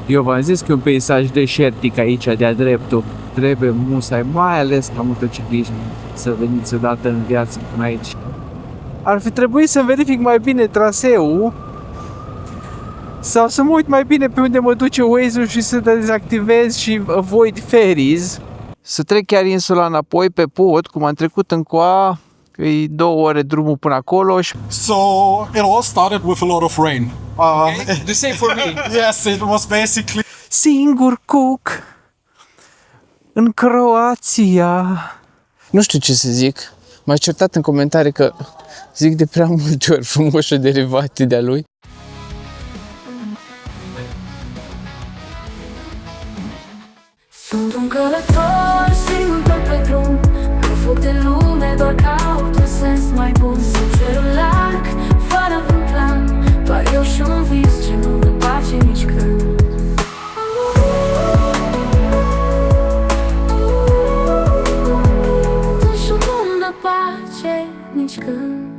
Eu v-am zis că e un peisaj deșertic aici, de-a dreptul. Trebuie musai, mai ales ca motocicliști, să veniți odată în viață până aici. Ar fi trebuit să verific mai bine traseul sau să mă uit mai bine pe unde mă duce Waze-ul și să dezactivez și avoid ferries. Să trec chiar insula înapoi pe pod, cum am trecut încoa, că e 2 ore drumul până acolo. So it all started with a lot of rain. The same for me. Yes, it was basically... Singur cook în Croația. Nu știu ce să zic. M-a certat în comentarii că zic de prea multe ori frumoase derivate de-a lui. Sunt un călător singur pe drum, nu fug de lume, doar caut un sens mai bun. Sunt cerul larg, fără vreun plan, doar eu și un vis ce nu îmi place nici când. Și nu-mi place nici când,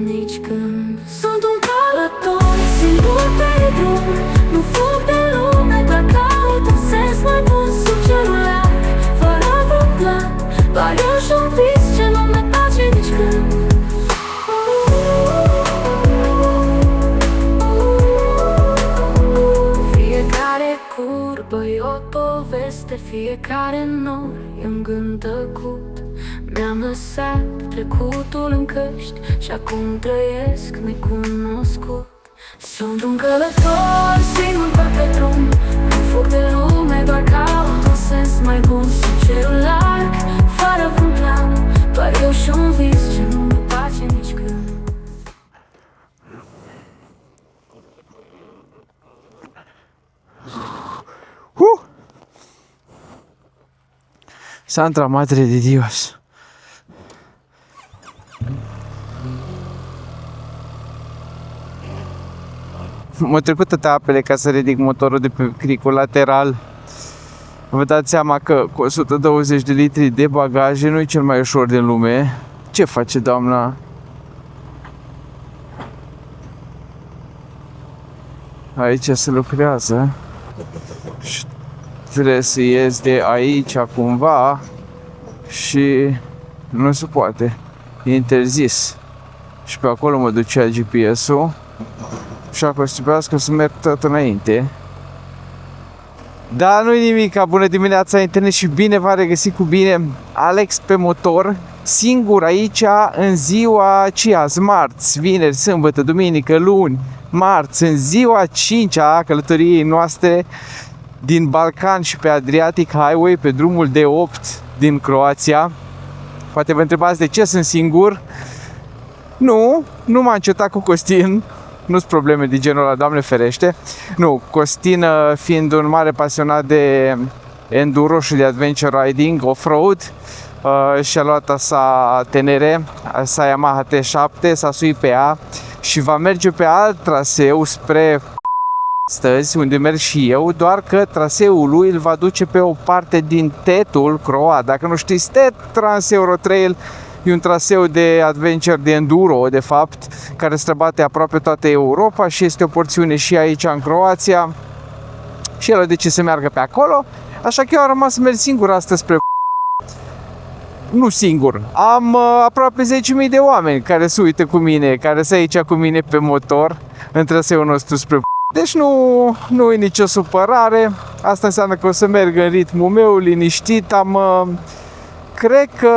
nici când. Sunt un călător singur pe drum, nu fug de lume, doar caut un sens mai bun. Sub cerul larg, fără vreun plan, doar eu și un vis ce nu mi place nici când. Fiecare curbă e o poveste, fiecare nor e un gând tăcut. Mi-am lăsat trecutul în căști și acum trăiesc necunoscut. Sunt un călător singur pe drum, nu fug de lume, doar caut un sens mai bun. Sub cerul larg, fără vreun plan, doar eu și un vis ce nu mi place nici când. Santa Madre de Dios. M-au trecut toate apele ca să ridic motorul de pe cricul lateral. Vă dați seama că cu 120 de litri de bagaje nu e cel mai ușor din lume. Ce face doamna? Aici se lucrează și trebuie să ies de aici cumva și nu se poate. E interzis. Și pe acolo mă ducea GPS-ul. Și acolo trebuiască să merg tot înainte. Da, nu-i nimic, bună dimineața internet și bine v-am regăsit cu bine. Alex pe motor, singur aici în ziua ce azi, marți, vineri, sâmbătă, duminică, luni, marți, în ziua 5-a călătoriei noastre din Balcan și pe Adriatic Highway, pe drumul D8 din Croația. Poate vă întrebați de ce sunt singur. Nu m-am încetat cu Costin. Nu-s probleme de genul ăla, Doamne ferește. Nu, Costin fiind un mare pasionat de enduro și de adventure riding, off-road, și-a luat sa Tenere, sa Yamaha T7, s-a suit pe ea și va merge pe alt traseu spre astăzi, unde merg și eu, doar că traseul lui îl va duce pe o parte din Tetul croat. Dacă nu știți, Tet Trans-Euro Trail e un traseu de adventure, de enduro, de fapt, care străbate aproape toată Europa și este o porțiune și aici în Croația. Și el a decis să meargă pe acolo, așa că eu am rămas să merg singur astăzi spre... Nu singur, am aproape 10.000 de oameni care se uită cu mine, care sunt aici cu mine pe motor în traseul nostru spre... Deci nu e nicio supărare, asta înseamnă că o să merg în ritmul meu, liniștit, am... Cred că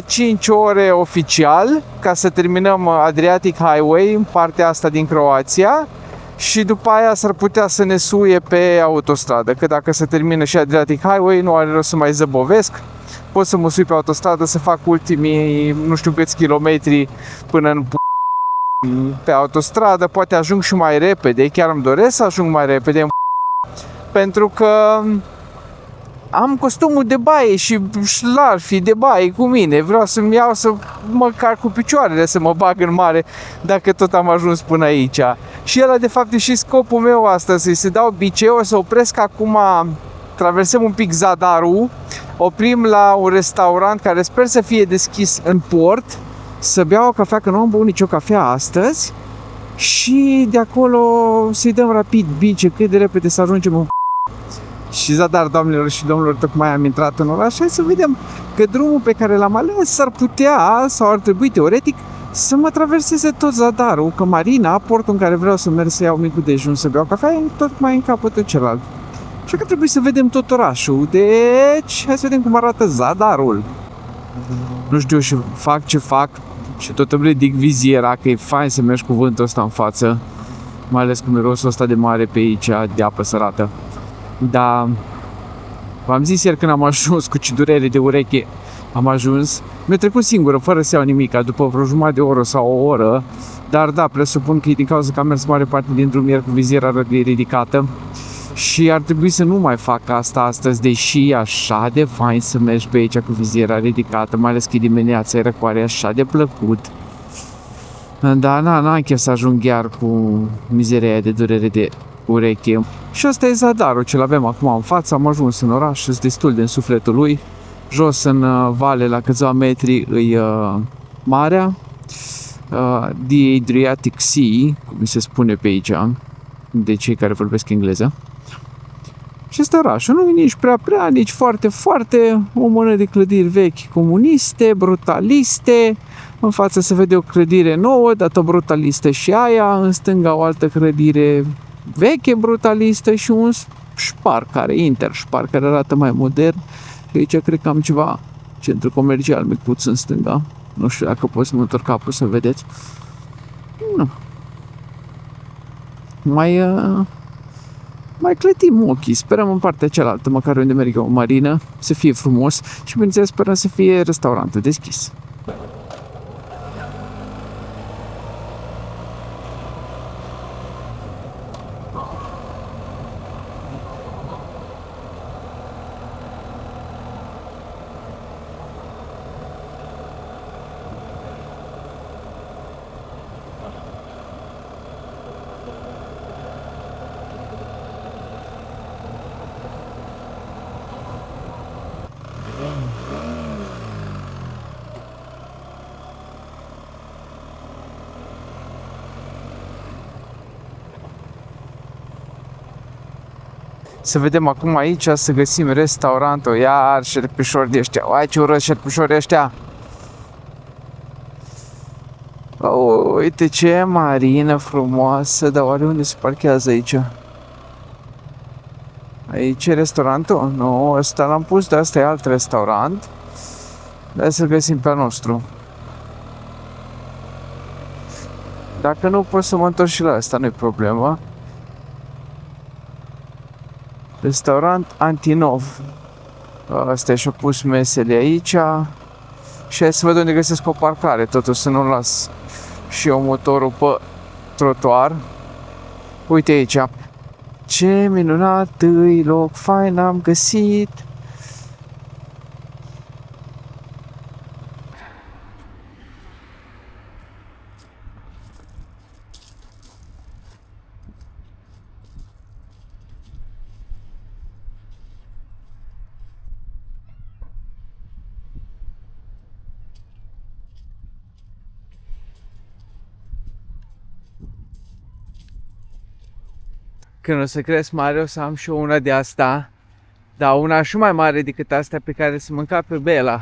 5 ore oficial ca să terminăm Adriatic Highway în partea asta din Croația și după aia s-ar putea să ne suie pe autostradă, că dacă se termină și Adriatic Highway nu are rost să mai zăbovesc, pot să mă sui pe autostradă să fac ultimii nu știu câți kilometri până în pe autostradă, poate ajung și mai repede, chiar îmi doresc să ajung mai repede pentru că am costumul de baie și șlarfii de baie cu mine. Vreau să-mi iau să mă car cu picioarele, să mă bag în mare dacă tot am ajuns până aici. Și ăla de fapt e și scopul meu astăzi, să dau biceu, o să opresc acum, traversăm un pic Zadarul, oprim la un restaurant care sper să fie deschis în port, să beau o cafea, că nu am băut nicio cafea astăzi. și de acolo să-i dăm rapid bice cât de repede să ajungem în și Zadar, doamnelor și domnilor, tocmai am intrat în oraș. Hai să vedem că drumul pe care l-am ales s-ar putea, sau ar trebui teoretic, să mă traverseze tot Zadarul, că Marina, portul în care vreau să merg să iau micul dejun, să beau cafea, e tocmai în capătul celălalt. Așa că trebuie să vedem tot orașul. Deci, hai să vedem cum arată Zadarul. Nu știu și fac ce fac și tot îmi ridic viziera, că e fain să mergi cu vântul ăsta în față, mai ales cu mirosul ăsta de mare pe aici, de apă sărată. Dar v-am zis ieri când am ajuns cu durere de ureche, am ajuns, mi-a trecut singură, fără să iau nimic, după vreo jumătate de oră sau o oră, dar da, presupun că e din cauza că am mers mare parte din drum ieri cu viziera ridicată și ar trebui să nu mai fac asta astăzi, deși e așa de fain să mergi pe aici cu viziera ridicată, mai ales că dimineața e răcoare așa de plăcut. Dar n-am chef să ajung chiar cu mizeria de durere de ureche. Și ăsta e Zadarul, ce-l avem acum în față, am ajuns în oraș, sunt destul de în sufletul lui. Jos în vale, la câțiva metri, îi marea, The Adriatic Sea, cum se spune pe aici, de cei care vorbesc engleză. Și ăsta orașul, nu e nici prea, nici foarte, o mână de clădiri vechi comuniste, brutaliste. În față se vede o clădire nouă, dar tot brutalistă și aia, în stânga o altă clădire veche brutalistă și un șpar interșpar care arată mai modern. Și aici cred că am ceva centru comercial micuț în stânga. Nu știu dacă pot să mă întorc capul să vedeți. Nu. Mai clătim ochii. Sperăm în partea cealaltă, măcar unde merg eu, marină, să fie frumos și bineînțeles sperăm să fie restaurantul deschis. Să vedem acum aici, să găsim restaurantul. Iar șerpișori de ăștia. Uai, ce urăți șerpișori ăștia. Uite ce marină frumoasă. Dar oare unde se parchează aici? Aici e restaurantul? Nu, ăsta l-am pus, dar ăsta e alt restaurant. Hai să-l găsim pe al nostru. Dacă nu, pot să mă întorc și la ăsta, nu-i problemă. Restaurant Antinov. Asta și-a pus mesele aici. Și hai să văd unde găsesc o parcare, totuși să nu las și eu motorul pe trotuar. Uite aici. Ce minunat îi loc, fain am găsit. Când o să cresc mare, o să am și eu una de asta, dar una și mai mare decât astea pe care să mânca pe Bela.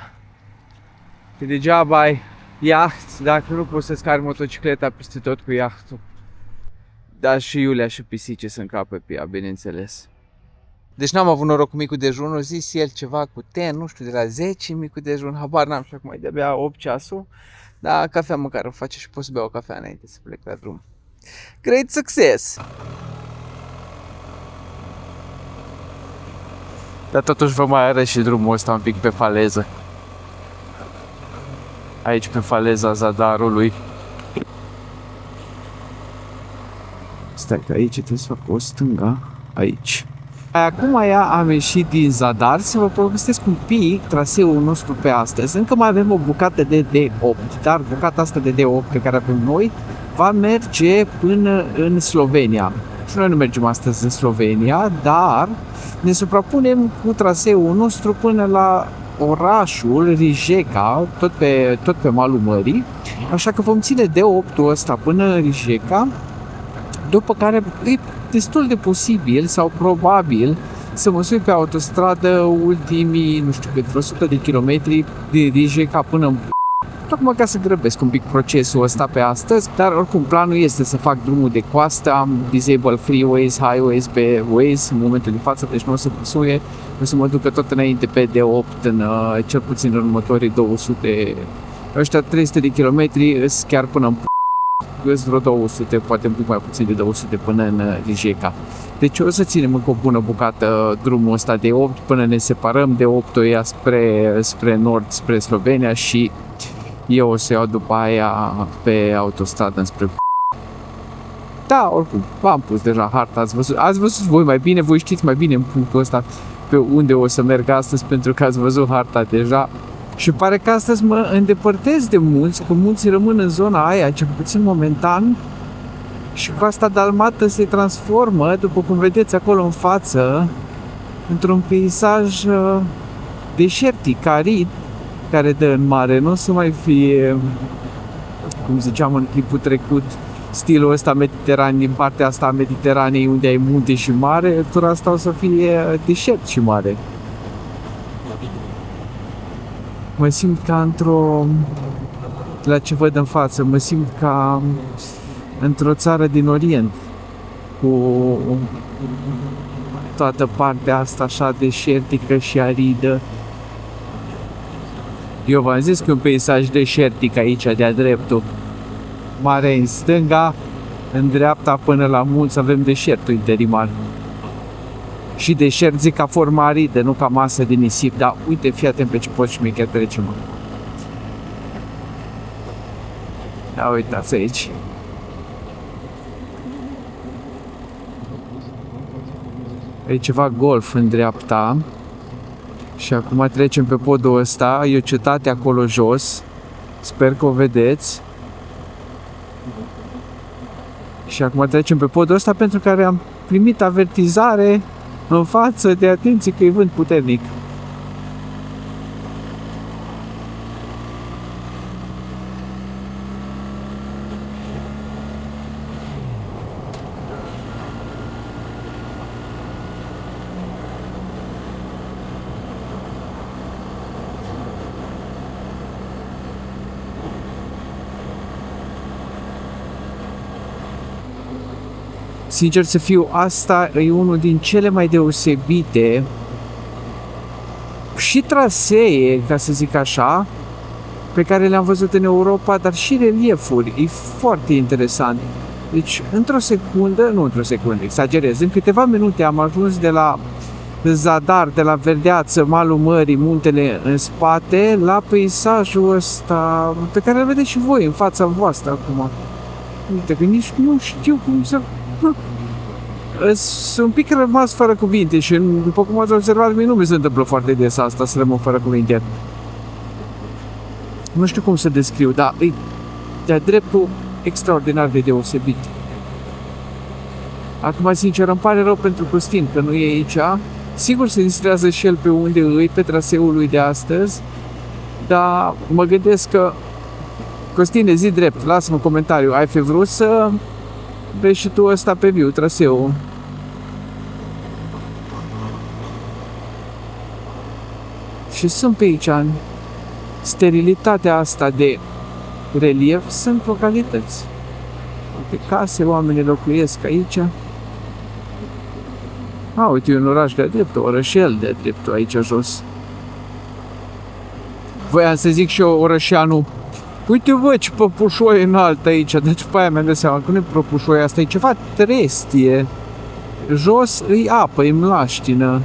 Că degeaba ai iaht dacă nu poți să-ți cari motocicleta peste tot cu iahtul. Dar și Iulia și pisice să încapă pe ea, bineînțeles. Deci n-am avut noroc cu micul dejun, a zis el ceva cu ten, nu știu, de la 10 micul dejun, habar n-am și acum e de-abia 8 ceasul. Dar cafea măcar o face și pot să beau o cafea înainte să plec la drum. Great success! Dar totuși vă mai arăt și drumul ăsta un pic pe faleză. Aici pe faleza Zadarului. Stai că aici trebuie să fac o stânga. Aici. Acum am ieșit din Zadar să vă povestesc un pic traseul nostru pe astăzi. Încă mai avem o bucată de D8, dar bucata asta de D8 pe care avem noi va merge până în Slovenia. Și noi nu mergem astăzi în Slovenia, dar ne suprapunem cu traseul nostru până la orașul Rijeka, tot pe malul mării. Așa că vom ține D8-ul ăsta până în Rijeka După care e destul de posibil sau probabil să mă sui pe autostradă ultimii, nu știu cât, vreo 100 de kilometri de Rijeka până în tocmai ca să grăbesc un pic procesul ăsta pe astăzi, dar oricum planul este să fac drumul de coastă, am disable freeways, highways pe Waze în momentul de față, deci nu o să păsuie, o să mă ducă tot înainte pe D8 în cel puțin în următorii 200, ăștia 300 de kilometri îs chiar până în îs vreo 200, poate un pic mai puțin de 200 până în Rijeka. Deci o să ținem încă o bună bucată drumul ăsta de 8 până ne separăm, de 8 o ia spre nord, spre Slovenia și eu o să iau după aia pe autostradă înspre. Da, oricum, v-am pus deja harta, ați văzut voi mai bine, voi știți mai bine în punctul ăsta pe unde o să merg astăzi pentru că ați văzut harta deja. Și pare că astăzi mă îndepărtez de munți, că munții rămân în zona aia, cel puțin momentan, și coasta dalmată se transformă, după cum vedeți acolo în față, într-un peisaj deșertic, arid, care dă în mare. Nu o să mai fie, cum ziceam în clipul trecut, stilul ăsta mediteran, din partea asta a Mediteranei, unde ai munte și mare, tura asta o să fie deșert și mare. Mă simt ca la ce văd în față, mă simt ca într-o țară din Orient, cu toată partea asta așa deșertică și aridă. Eu v-am zis că e un peisaj deșertic aici, de-a dreptul. Mare în stânga, în dreapta până la munți avem deșertul interimar. Și deșert zic ca formă aridă, nu ca masă de nisip, dar uite, fii atent pe ce poți șmecher trecem. Ia uitați aici. E ceva golf în dreapta. Și acum trecem pe podul ăsta, e o cetate acolo jos. Sper că o vedeți. Și acum trecem pe podul ăsta pentru care am primit avertizare în față de atenție că e vânt puternic. Sincer să fiu, asta e unul din cele mai deosebite și trasee, ca să zic așa, pe care le-am văzut în Europa, dar și reliefuri. E foarte interesant. Deci, nu într-o secundă, exagerez, în câteva minute am ajuns de la Zadar, de la Verdeață, malul mării, muntele în spate, la peisajul ăsta pe care îl vedeți și voi în fața voastră acum. Uite că nici nu știu cum să... Sunt un pic rămas fără cuvinte și, după cum ați observat, mie nu mi se întâmplă foarte des asta, să rămân fără cuvinte. Nu știu cum să descriu, dar e de-a dreptul extraordinar de deosebit. Acum, sincer, îmi pare rău pentru Costin că nu e aici. Sigur se distrează și el pe unde îi, pe traseul lui de astăzi, dar mă gândesc că, Costine, zi drept, lasă-mă un comentariu, ai fi vrut să vezi și tu ăsta pe viu, traseul? Și sunt pe aici, în sterilitatea asta de relief, sunt localități. Pe case, oamenii locuiesc aici. Uite, e un oraș de-a dreptul, orășel de-a dreptul aici jos. Voiam să zic și eu orășeanul. Uite, bă, ce păpușoi înalt aici, deci pe aia mi-am dat seama că nu e păpușoi, asta e ceva trestie. Jos îi apă, e mlaștină.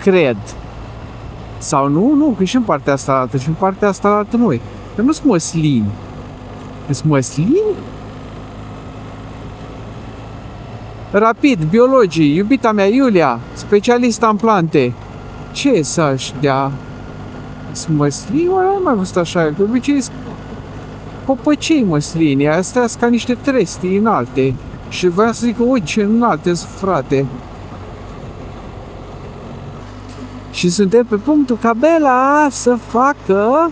Cred. Sau nu, că și în partea asta altă, și în partea asta altă nu e. Că nu sunt măslini. Sunt măslini? Rapid, biologii, iubita mea Iulia, specialistă în plante. Ce să-și dea? Sunt măslini? Oare am mai văzut așa? De obicei sunt popăcei măslini, astea sunt ca niște trestii înalte. Și voiam să zic că, uite, ce înalte sunt, frate. Și suntem pe punctul ca Bela să facă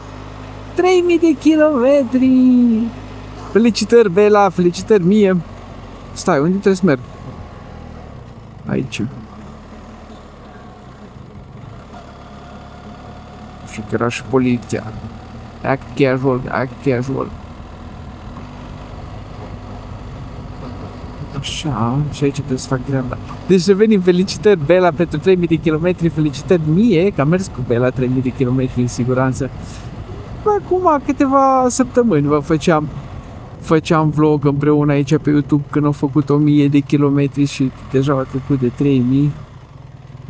3000 de kilometri. Felicitări, Bela, felicitări mie. Stai, unde trebuie să merg? Aici. Și că era și poliția. Act casual, act casual. Așa, și aici trebuie să fac dreapta. Deci revenim, felicitări Bela pentru 3000 de kilometri, felicitări mie că am mers cu Bela 3000 de kilometri în siguranță. Acum câteva săptămâni vă făceam vlog împreună aici pe YouTube când au făcut 1000 de kilometri și deja au trecut de 3000.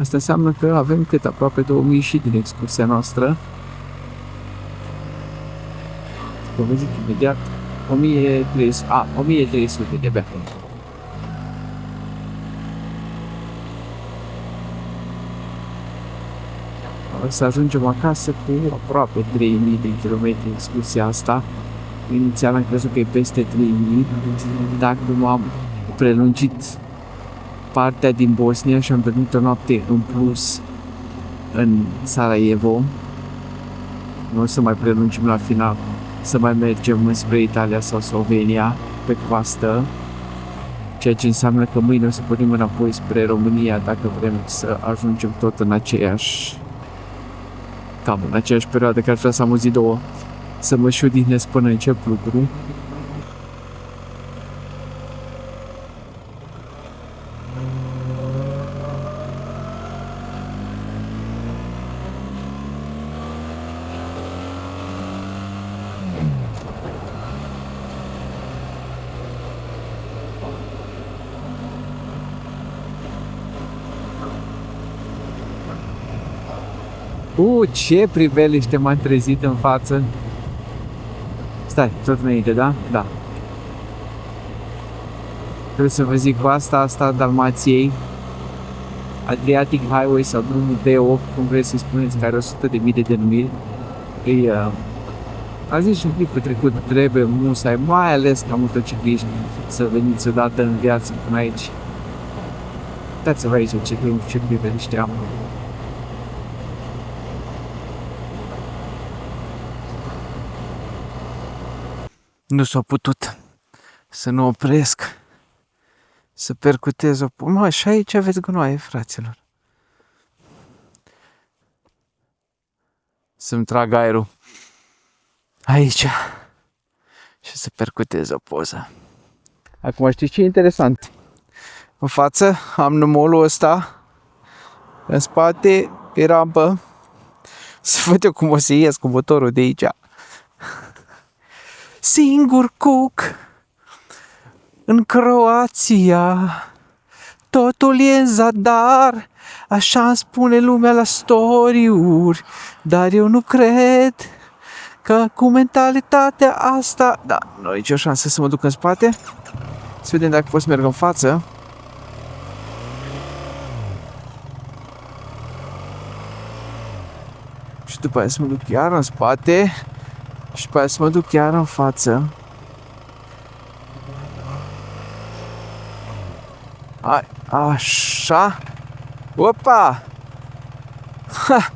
Asta înseamnă că avem cât aproape 2000 și din excursia noastră. Vă zic imediat 1300 de abia. O să ajungem acasă cu aproape 3000 de kilometri excursia asta. Inițial am crezut că e peste 3000, dacă nu am prelungit partea din Bosnia și am dormit o noapte în plus în Sarajevo. Nu o să mai prelungim la final, să mai mergem înspre Italia sau Slovenia pe coastă, ceea ce înseamnă că mâine o să pornim înapoi spre România dacă vrem să ajungem tot în cam în aceeași perioadă, că ar vrea să am o zi, două să mă și odihnesc până încep lucrul. Ce priveliște m-am trezit în față. Stai, tot înainte, da? Da. Trebuie să vă zic cu asta Dalmației, Adriatic Highway sau drumul D8, cum vreți să-i spuneți, care are 100.000 de denumiri. A zis și în clipul trecut, trebuie musai, mai ales ca motocicliști, să veniți odată în viață până aici. Uitați-vă aici ce priveliște am. Nu s-a putut să nu opresc, să percutez o... Mă, și aici aveți gunoaie, fraților. Să-mi trag aerul aici și să percutez o poză. Acum știți ce e interesant? În față am numolul ăsta, în spate e rampă. Să văd eu cum o să ies cu motorul de aici. Singur cuc în Croația, totul e în zadar, așa îmi spune lumea la story-uri, dar eu nu cred că cu mentalitatea asta... Da, nu e nicio șansă să mă duc în spate. Să vedem dacă pot să merg în față. Și după aia să mă duc chiar în spate. Și după aia să mă duc chiar în față. Hai, așa. Opa! Ha!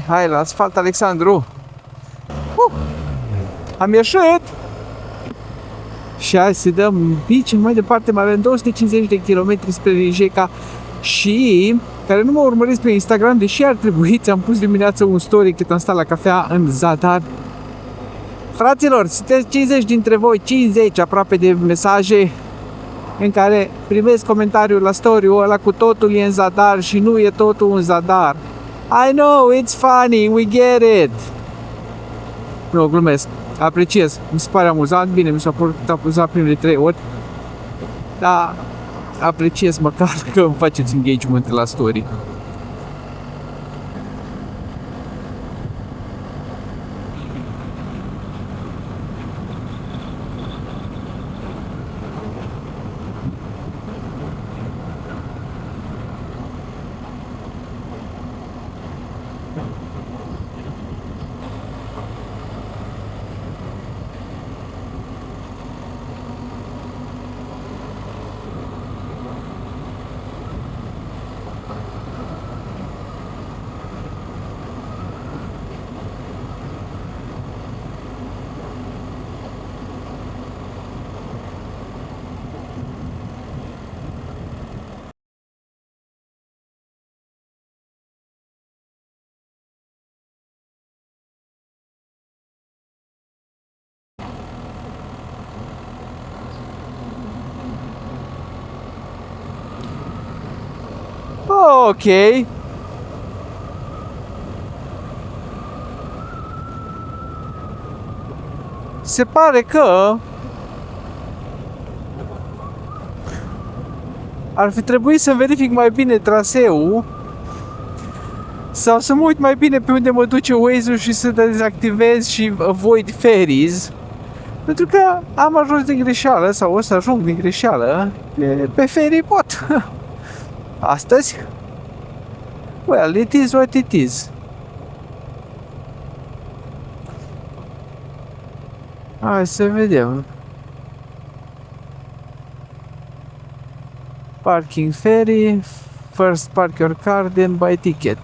Hai, la asfalt, Alexandru. Am ieșit! Și hai să dăm bici mai departe, mai avem 250 de kilometri spre Rijeka. Și care nu mă urmăriți pe Instagram, deși ar trebui, ți-am pus dimineața un story cât am stat la cafea în Zadar. Fraților, sunteți 50 dintre voi, 50 aproape de mesaje în care primesc comentariul la story-ul ăla cu totul e în Zadar și nu e totul în Zadar. I know, it's funny, we get it. Nu, glumesc, apreciez, mi se pare amuzant, bine, mi s-a părut amuzant primele 3 ori, dar apreciez măcar că îmi faceți engagement la story. Ok. Se pare că ar fi trebuit să verific mai bine traseul sau să mă uit mai bine pe unde mă duce Waze-ul și să dezactivez și avoid ferries. Pentru că am ajuns din greșeală sau o să ajung din greșeală pe ferry pot. Astăzi? Well, it is what it is. Hai să vedem. Parking ferry. First park your car, then buy ticket.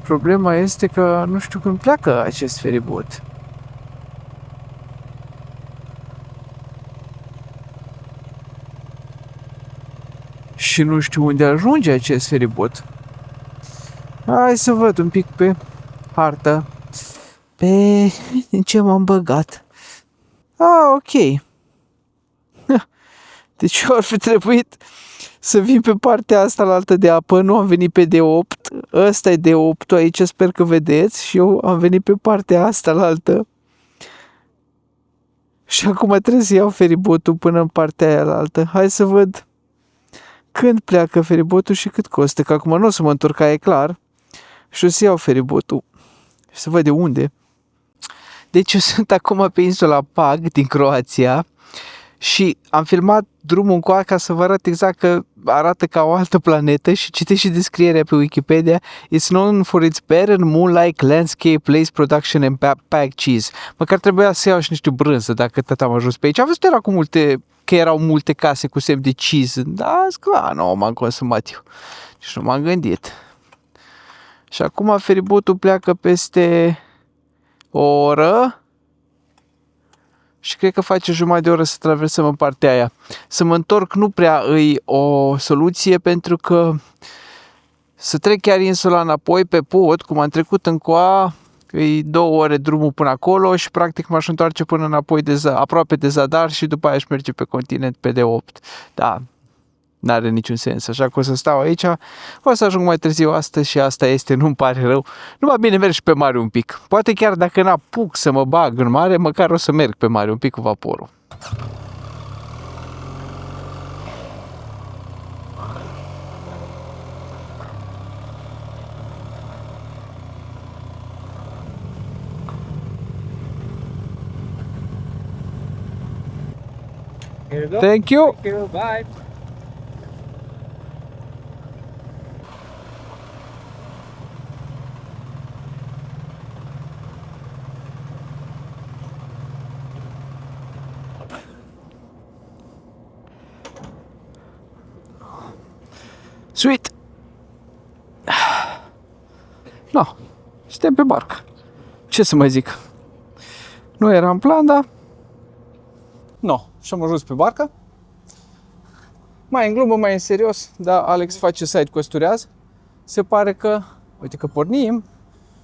Problema este că nu știu când pleacă acest feribot. Și nu știu unde ajunge acest feribot. Hai să văd un pic pe hartă. În ce m-am băgat? Ok. Deci ar fi trebuit să vin pe partea asta la altă de apă, nu am venit pe D8, ăsta e D8 aici, sper că vedeți, și eu am venit pe partea asta la altă. Și acum trebuie să iau feribotul până în partea aia la altă. Hai să văd când pleacă feribotul și cât costă, că acum nu o să mă întorc, e clar, și o să iau feribotul și să văd de unde. Deci eu sunt acum pe insula Pag din Croația și am filmat drumul încoa ca să vă arăt exact că arată ca o altă planetă și citești și descrierea pe Wikipedia. It's known for its barren, moon-like landscape, lace production and packed cheese. Măcar trebuia să iau și niște brânză dacă tot am ajuns pe aici. Am văzut că erau multe case cu semn de cheese. Da, nu m-am consumat eu. Deci nu m-am gândit. Și acum feribotul pleacă peste o oră. Și cred că face jumătate de oră să traversăm în partea aia. Să mă întorc nu prea îi o soluție, pentru că să trec chiar insula înapoi pe pod, cum am trecut încoa, îi 2 ore drumul până acolo și practic m-aș întoarce până înapoi aproape de Zadar și după aia aș merge pe continent pe D8. Da, n-are niciun sens, așa că o să stau aici, o să ajung mai târziu astăzi și asta este, nu-mi pare rău. Numai bine merg și pe mare un pic. Poate chiar dacă n-apuc să mă bag în mare, măcar o să merg pe mare un pic cu vaporul. Thank you. Thank you. Bye. Sweet! No, suntem pe barcă. Ce să mai zic? Nu era în plan, dar... No, și am ajuns pe barcă. Mai în glumă, mai în serios, dar Alex face side costurează. Se pare că, uite că pornim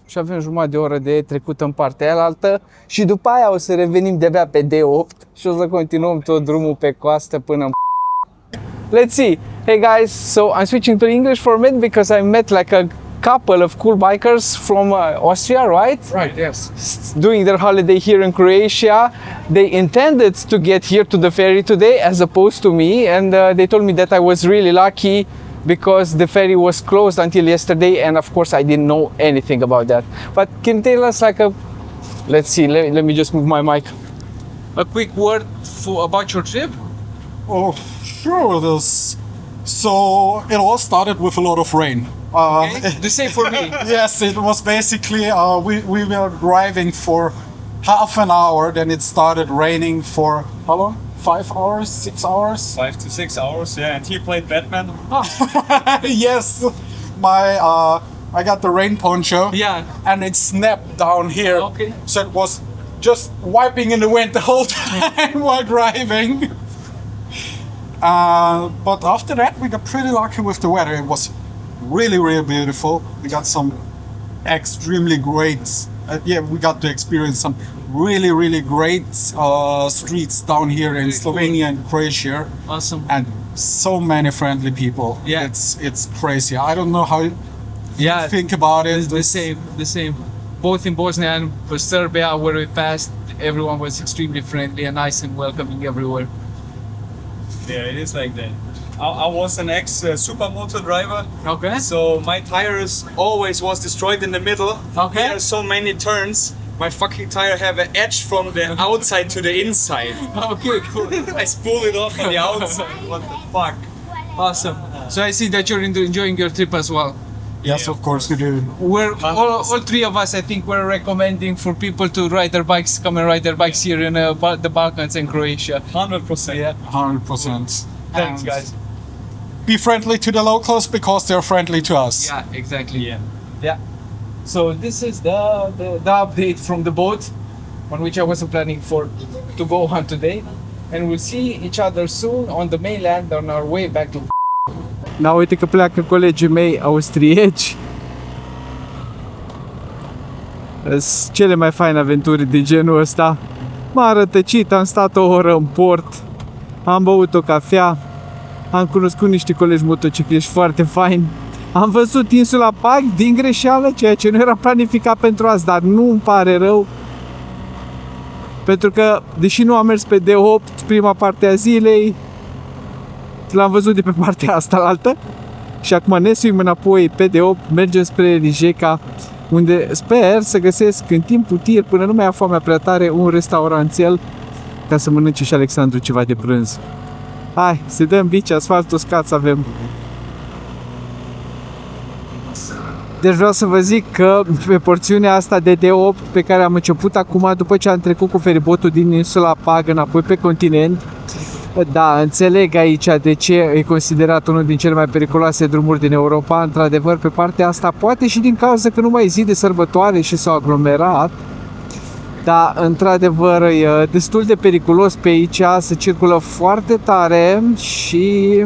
și avem jumătate de oră de trecut în partea aia altă și după aia o să revenim de-abia pe D8 și o să continuăm tot drumul pe coastă până în... Let's see. Hey guys, so I'm switching to English for a minute because I met like a couple of cool bikers from Austria, right? Right, yes. Doing their holiday here in Croatia. They intended to get here to the ferry today as opposed to me, and they told me that I was really lucky because the ferry was closed until yesterday, and of course I didn't know anything about that. But can you tell us like let's see, let me just move my mic. A quick word about your trip? Oh, sure. So it all started with a lot of rain. The same for me. Yes, it was basically we were driving for half an hour, then it started raining for how long? 5 hours, 6 hours? 5 to 6 hours, yeah. And he played Batman. Yes, I got the rain poncho. Yeah. And it snapped down here. Okay. So it was just wiping in the wind the whole time while driving. But after that, we got pretty lucky with the weather. It was really, really beautiful. We got some extremely great yeah, we got to experience some really, really great streets down here in Slovenia and Croatia, Awesome. and so many friendly people. Yeah. It's crazy. I don't know how you Yeah, think about it. the same. Both in Bosnia and Serbia, where we passed, everyone was extremely friendly and nice and welcoming everywhere. Yeah, it is like that. I was an ex-supermoto driver, Okay. so my tires always was destroyed in the middle. Okay. There are so many turns. My fucking tire have an edge from the outside to the inside. Okay, cool. I spool it off on the outside. What the fuck? Awesome. So I see that you're enjoying your trip as well. Yes, of course we do. We're all three of us, I think, we're recommending for people to ride their bikes, come and ride their bikes here in the Balkans and Croatia. 100%. Yeah. 100%. Thanks, And guys. be friendly to the locals because they're friendly to us. Yeah, exactly. Yeah. Yeah. So this is the update from the boat, on which I wasn't planning to go on today, and we'll see each other soon on the mainland on our way back to. Da, uite că pleacă colegii mei austrieci. Sunt cele mai faine aventuri de genul ăsta. M-am rătăcit, am stat o oră în port, am băut o cafea, am cunoscut niște colegi motocicliști foarte faini. Am văzut insula Pag din greșeală, ceea ce nu era planificat pentru azi, dar nu îmi pare rău. Pentru că, deși nu am mers pe D8 prima parte a zilei, l-am văzut de pe partea asta altă. Și acum ne suim înapoi pe D8, mergem spre Rijeka, unde sper să găsesc în timp util, până nu mai ia foamea prea tare, un restauranțel ca să mănânce și Alexandru ceva de prânz. Hai, să dăm bici, asfalt uscat să avem. Deci vreau să vă zic că pe porțiunea asta de D8 pe care am început acum, după ce am trecut cu feribotul din insula Pag înapoi pe continent, da, înțeleg aici de ce e considerat unul din cele mai periculoase drumuri din Europa. Într-adevăr, pe partea asta, poate și din cauza că nu mai e zi de sărbătoare și s-au aglomerat, dar într-adevăr e destul de periculos pe aici, se circulă foarte tare și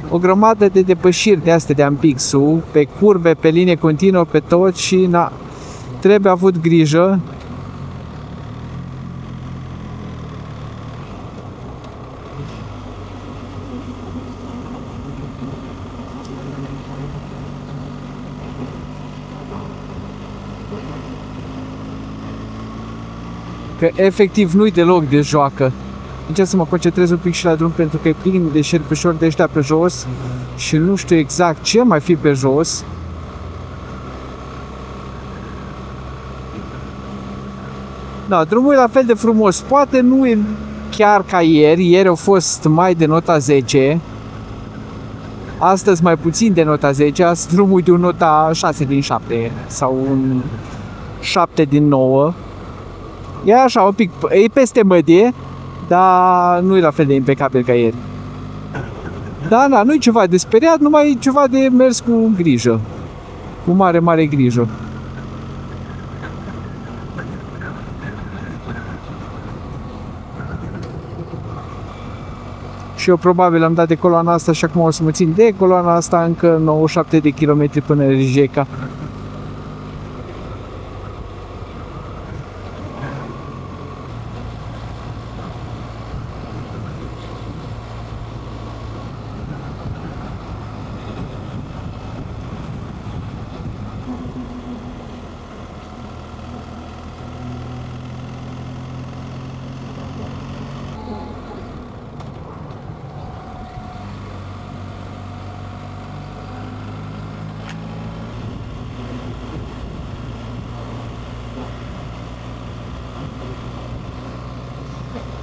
o grămadă de depășiri de astea de Ampixul, pe curbe, pe linie continuă, pe tot și na, trebuie avut grijă. Că efectiv nu-i deloc de joacă. Încerc să mă concentrez un pic și la drum pentru că e plin de șerpeșori de ăștia pe jos și nu știu exact ce mai fi pe jos. Da, drumul e la fel de frumos. Poate nu e chiar ca ieri. Ieri a fost mai de nota 10. Astăzi mai puțin de nota 10. Astăzi drumul e de un nota 6 din 7 sau un 7 din 9. E așa, un pic, e peste mădie, dar nu e la fel de impecabil ca ieri. Da, da, nu e ceva de speriat, numai e ceva de mers cu grijă. Cu mare, mare grijă. Și eu probabil am dat de coloana asta și acum o să mă țin de coloana asta încă 97 de kilometri până în Rijeka.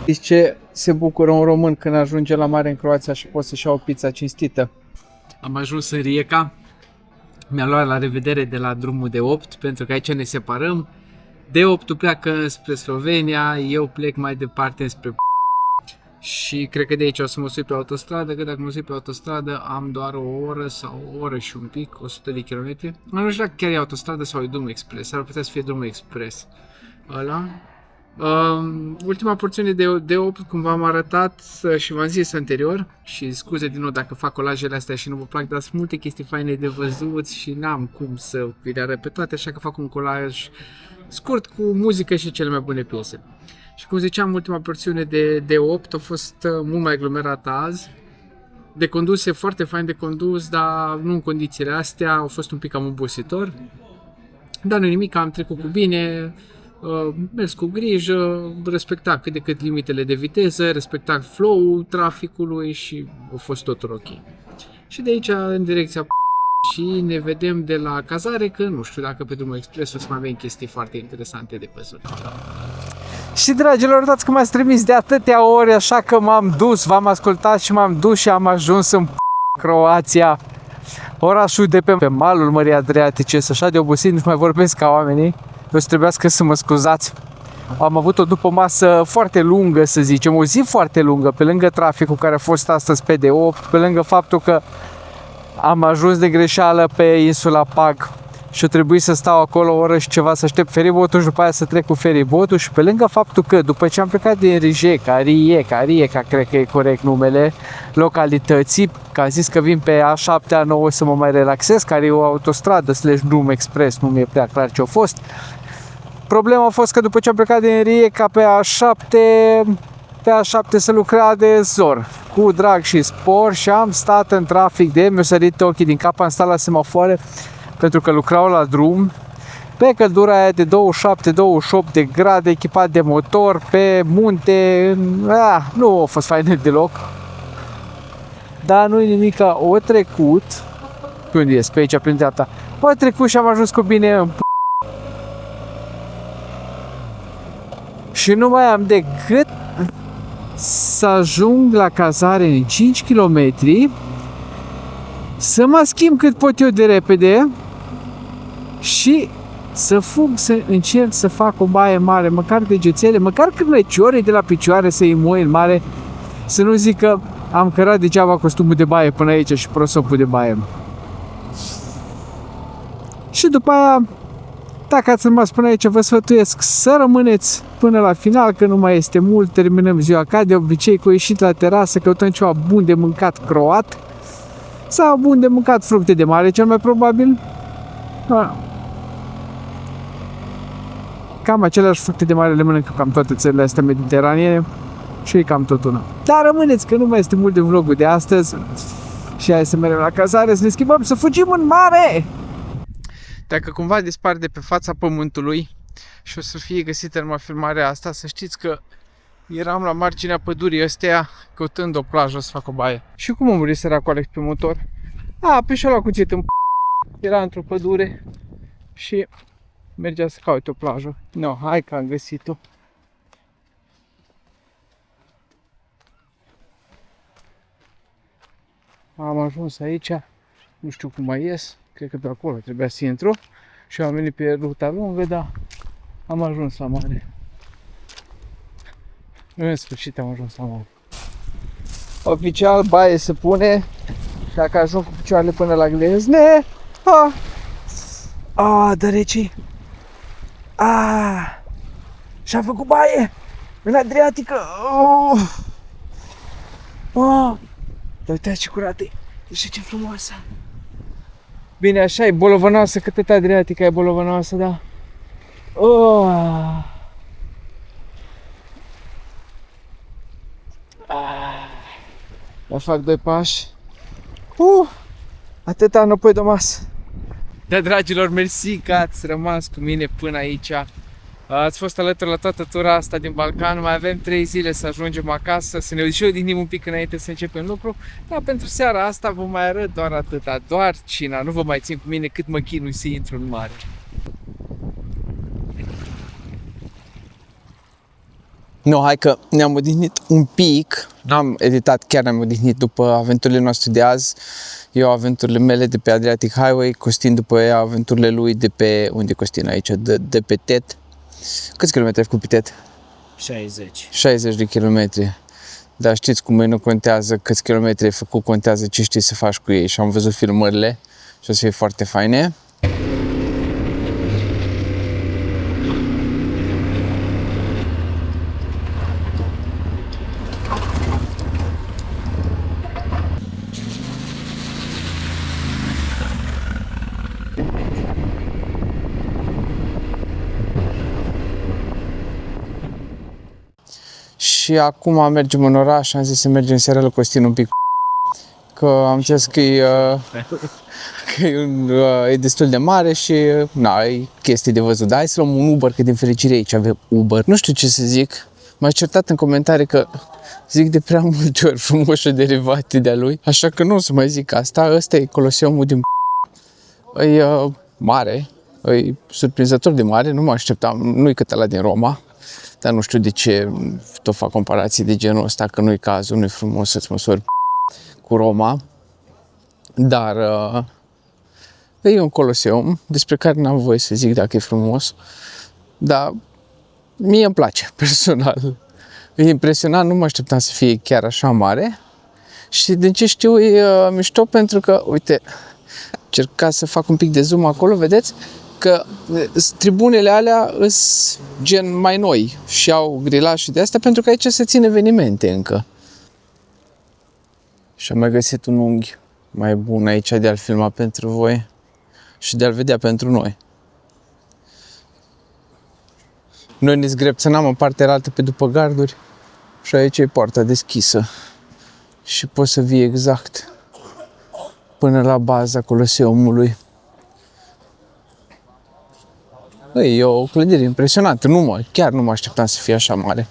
Știți ce se bucură un român când ajunge la mare în Croația și poate să-și ia o pizza cinstită? Am ajuns în Rijeka, mi-am luat la revedere de la drumul de 8, pentru că aici ne separăm. D8-ul pleacă spre Slovenia, eu plec mai departe spre și cred că de aici o să mă sui pe autostradă, că dacă mă sui pe autostradă am doar o oră sau o oră și un pic, 100 de kilometri. Nu știu dacă chiar e autostradă sau e drumul expres, ar putea să fie drumul expres. Ăla. Ultima porțiune de 8, cum v-am arătat și v-am zis anterior, și scuze din nou dacă fac colajele astea și nu vă plac, dar sunt multe chestii faine de văzut și n-am cum să vi le arăt pe toate, așa că fac un colaj scurt cu muzică și cele mai bune piese. Și cum ziceam, ultima porțiune de 8 a fost mult mai aglomerată azi. De condus e foarte fain de condus, dar nu în condițiile astea, a fost un pic cam obositor. Dar nu nimic, am trecut cu bine, mers cu grijă, respecta cât de cât limitele de viteză, respecta flow-ul traficului și a fost totul ok. Și de aici în direcția și ne vedem de la cazare, că nu știu dacă pe drumul expres o să mai avem chestii foarte interesante de văzut. Și dragilor, uitați că m-ați trimis de atâtea ori, așa că m-am dus, v-am ascultat și m-am dus și am ajuns în Croația. Orașul de pe malul Mării Adriatice, așa de obosit, nu mai vorbesc ca oamenii. O să trebuiască să mă scuzați. Am avut o după masă foarte lungă, să zicem, o zi foarte lungă, pe lângă traficul care a fost astăzi pe D8, pe lângă faptul că am ajuns de greșeală pe insula Pag și a trebuit să stau acolo o oră și ceva să aștept feribotul și după aia să trec cu feribotul, și pe lângă faptul că după ce am plecat din Rijeka, cred că e corect numele localității, că am zis că vin pe A7, A9 să mă mai relaxez, care e o autostradă / drum expres, nu mi-e prea clar ce a fost. Problema a fost că după ce am plecat din Rijeka pe A7 se lucra de zor, cu drag și spor, și am stat în trafic mi-au sărit ochii din cap, am stat la semafoare pentru că lucrau la drum, pe căldura aia de 27-28 de grade, echipat de motor, pe munte, nu a fost fain deloc. Dar nu-i nimica, o trecut, pe unde ies? Pe aici, prin dreapta, o trecut și am ajuns cu bine în și nu mai am decât să ajung la cazare în 5 km, să mă schimb cât pot eu de repede și să fug, să încerc să fac o baie mare, măcar degețele, măcar cârnăciorii de la picioare să-i moi în mare, să nu zic că am cărat degeaba costumul de baie până aici și prosopul de baie. Și după aia, dacă ați rămas până aici, vă sfătuiesc să rămâneți până la final, că nu mai este mult, terminăm ziua ca de obicei cu ieșit la terasă, căutăm ceva bun de mâncat croat sau bun de mâncat fructe de mare, cel mai probabil. Cam aceleași fructe de mare le mănânc cam toate țările astea mediteraniene și e cam tot una. Dar rămâneți că nu mai este mult de vlogul de astăzi și hai să mergem la cazare, să ne schimbăm, să fugim în mare! Dacă cumva dispar de pe fața pământului și o să fie găsită numai filmarea asta, să știți că eram la marginea pădurii astea căutând o plajă să fac o baie. Și cum a murit săracul Alex pe motor? Pe și-a luat cuțit în era într-o pădure și mergea să caute o plajă. Hai că am găsit-o. Am ajuns aici, nu știu cum mai ies, cred că pe acolo trebuia să intru și am venit pe ruta lungă, dar am ajuns la mare. În sfârșit am ajuns la mare. Oficial, baie se pune, dacă ajung cu picioarele până la glezne. Dă rece. Și-am făcut baie în Adriatică. Dar uitați ce curată e. Deci ce frumoasă. Bine, așa e bolovănoasă, că tot Adriatica e bolovănoasă, da. Mai fac 2 pași. Atâta înapoi de masă. Da, dragilor, mersi că ați rămas cu mine până aici. Ați fost alături la toată tura asta din Balcan. Mai avem 3 zile să ajungem acasă, să ne odihnim un pic înainte să începem lucru. Dar pentru seara asta vă mai arăt doar atâta, doar cina. Nu vă mai țin cu mine cât mă chinui să intru în mare. Hai că ne-am odihnit un pic. N-am editat, chiar ne-am odihnit după aventurile noastre de azi. Eu aventurile mele de pe Adriatic Highway, Costin după ea aventurile lui de pe... Unde Costin? Aici, de pe Tet. Câți kilometri ai făcut pe Tet? 60. 60 de kilometri. Dar știți cum e, nu contează câți kilometri ai făcut, contează ce știi să faci cu ei. Și am văzut filmările și o să fie foarte faine. Și acum mergem în oraș, am zis să mergem seara la Costin un pic, că am înțeles că e destul de mare și e chestii de văzut. Dar hai să luăm un Uber, că din fericire aici avem Uber. Nu știu ce să zic, m-a certat în comentarii că zic de prea multe ori frumoase derivate de-a lui, așa că nu o să mai zic asta. Ăsta e Coloseumul din e mare, e surprinzător de mare, nu mă așteptam, nu-i cât ăla din Roma, dar nu știu de ce tot fac comparații de genul ăsta, că nu-i cazul, nu-i frumos să-ți măsori cu Roma, dar e un Coloseum despre care n-am voie să zic dacă e frumos, dar mie îmi place personal. E impresionant, nu mă așteptam să fie chiar așa mare și din ce știu e mișto pentru că, uite, încerca să fac un pic de zoom acolo, vedeți că tribunele alea sunt gen mai noi și au grilaj și de astea pentru că aici se țin evenimente încă. Și am mai găsit un unghi mai bun aici de a-l filma pentru voi și de a-l vedea pentru noi. Noi ne zgrepțănam în partea altă pe după garduri și aici e poarta deschisă și poți să vii exact până la baza Coloseumului. E o clădire impresionantă, chiar nu mă așteptam să fie așa mare.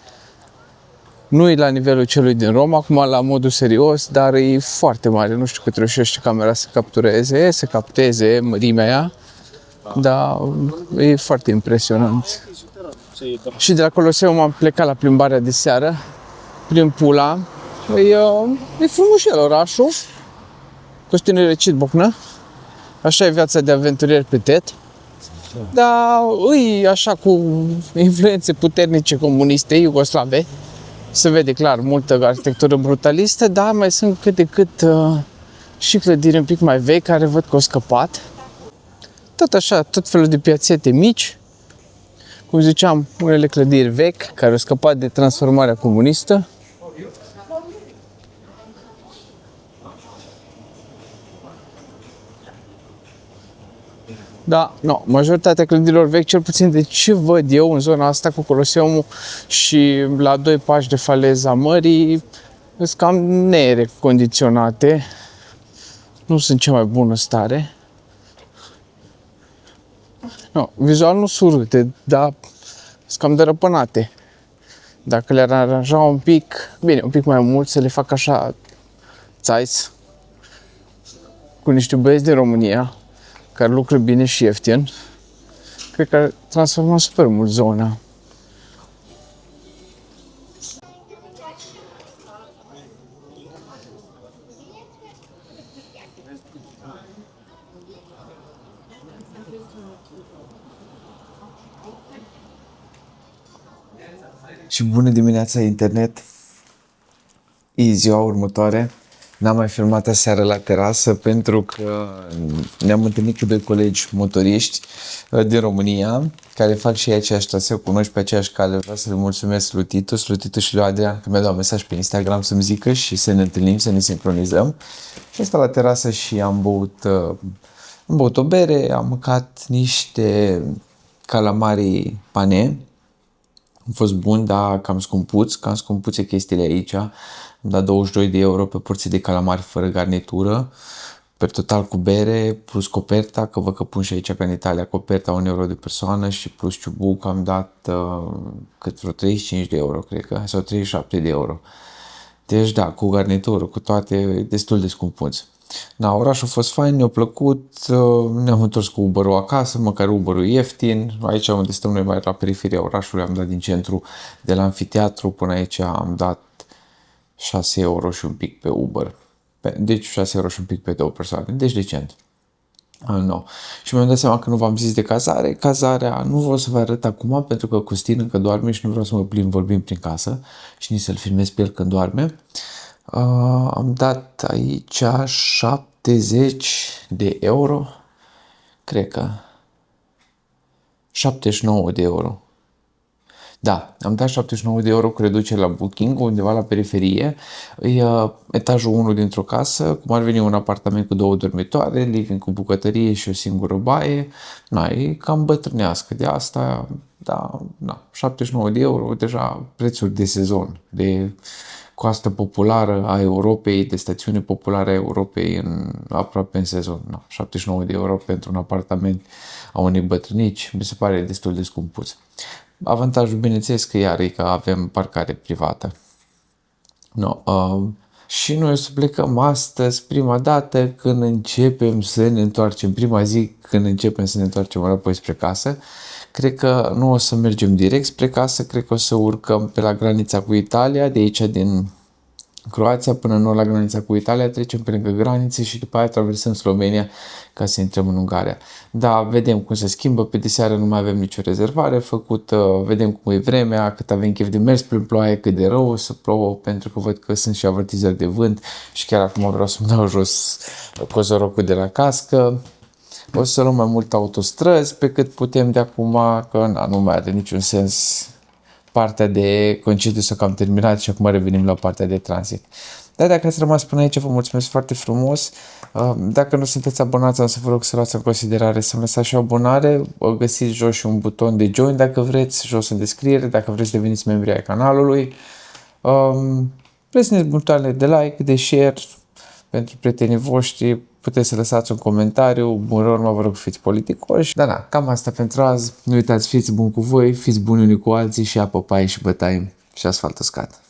Nu e la nivelul celui din Roma, acum la modul serios, dar e foarte mare. Nu știu cât reușește camera să captureze, să capteze mărimea aia, dar e foarte impresionant. Și de la Coloseum am plecat la plimbarea de seară, prin Pula. E frumos el orașul, Costin Recit Bocnă. Așa e viața de aventurier pe TET. Dar e așa cu influențe puternice comuniste, iugoslave. Se vede clar multă arhitectură brutalistă, dar mai sunt cât de cât și clădiri un pic mai vechi care văd că au scăpat. Tot așa, tot felul de piațete mici. Cum ziceam, unele clădiri vechi care au scăpat de transformarea comunistă. Da, majoritatea clădirilor vechi, cel puțin de ce văd eu în zona asta cu Coloseumul și la 2 pași de faleza mării, sunt cam nerecondiționate, nu sunt cea mai bună stare. Vizual nu sunt urâte, dar sunt cam dărăpânate. Dacă le-ar aranja un pic, bine, un pic mai mult, să le fac așa țais, cu niște băieți din România, care lucră bine și ieftin, cred că ar transforma super mult zona. Și bună dimineața, internet! E ziua următoare. N-am mai filmat aseară la terasă pentru că ne-am întâlnit cu 2 colegi motoriști din România care fac și ei aceeași traseu cu noi și pe aceeași cale. Vreau să le mulțumesc lui Titu și lui Adrian că mi-a dat un mesaj pe Instagram să-mi zică și să ne întâlnim, să ne sincronizăm. Și asta la terasă și am băut o bere, am mâncat niște calamari pane. Au fost bun, dar cam scumpuțe chestiile aici. Am dat 22 de euro pe porție de calamari fără garnitură, pe total cu bere, plus coperta, că văd că pun și aici ca în Italia coperta 1 euro de persoană și plus ciubuc am dat cât vreo 35 de euro, cred că, sau 37 de euro. Deci da, cu garnitură, cu toate, destul de scumpuț. Orașul a fost fain, ne-a plăcut, ne-am întors cu Uber-ul acasă, măcar Uber-ul ieftin. Aici unde stăm noi mai la periferia orașului, am dat din centru, de la amfiteatru până aici am dat 6 euro și un pic pe Uber. Deci 6 euro și un pic pe 2 persoane, deci decent. Și mi-am dat seama că nu v-am zis de cazare. Cazarea nu vreau să vă arăt acum pentru că Costin încă doarme și nu vreau să mă plimb vorbind prin casă și nici să-l filmez pe el când doarme. Am dat aici 70 de euro, cred că 79 de euro. Da, am dat 79 de euro cu reducere la Booking, undeva la periferie. E etajul 1 dintr-o casă, cum ar veni un apartament cu 2 dormitoare, living cu bucătărie și o singură baie. Na, e cam bătrânească de asta, da, 79 de euro, deja prețuri de sezon, de coastă populară a Europei, de stațiune populară a Europei aproape în sezon. 79 de euro pentru un apartament a unei bătrânici, mi se pare destul de scumpuț. Avantajul, bineînțeles, că iar e că avem parcare privată. Și noi o să plecăm astăzi, prima dată, când începem să ne întoarcem, prima zi când începem să ne întoarcem înapoi spre casă. Cred că nu o să mergem direct spre casă, cred că o să urcăm pe la granița cu Italia, de aici din Croația până la granița cu Italia, trecem pe lângă granițe și după aia traversăm Slovenia ca să intrăm în Ungaria. Da, vedem cum se schimbă, pe de seară nu mai avem nicio rezervare făcută, vedem cum e vremea, cât avem chef de mers prin ploaie, cât de rău o să plouă, pentru că văd că sunt și avertizări de vânt și chiar acum vreau să-mi dau jos cozorocul de la cască. O să luăm mai mult autostrăzi pe cât putem de acum, că nu mai are niciun sens partea de concediu să cam terminat și acum revenim la partea de tranzit. Dar dacă ați rămas până aici, vă mulțumesc foarte frumos. Dacă nu sunteți abonați, am să vă rog să luați în considerare să-mi lăsați și o abonare. Găsiți jos și un buton de join dacă vreți, jos în descriere, dacă vreți să deveniți membri ai canalului. Presionați butoanele de like, de share pentru prietenii voștri. Puteți să lăsați un comentariu, bun rău, vă rog, fiți politicoși. Dar cam asta pentru azi. Nu uitați, fiți buni cu voi, fiți buni unii cu alții și apă, paie și bătaie și asfalt uscat.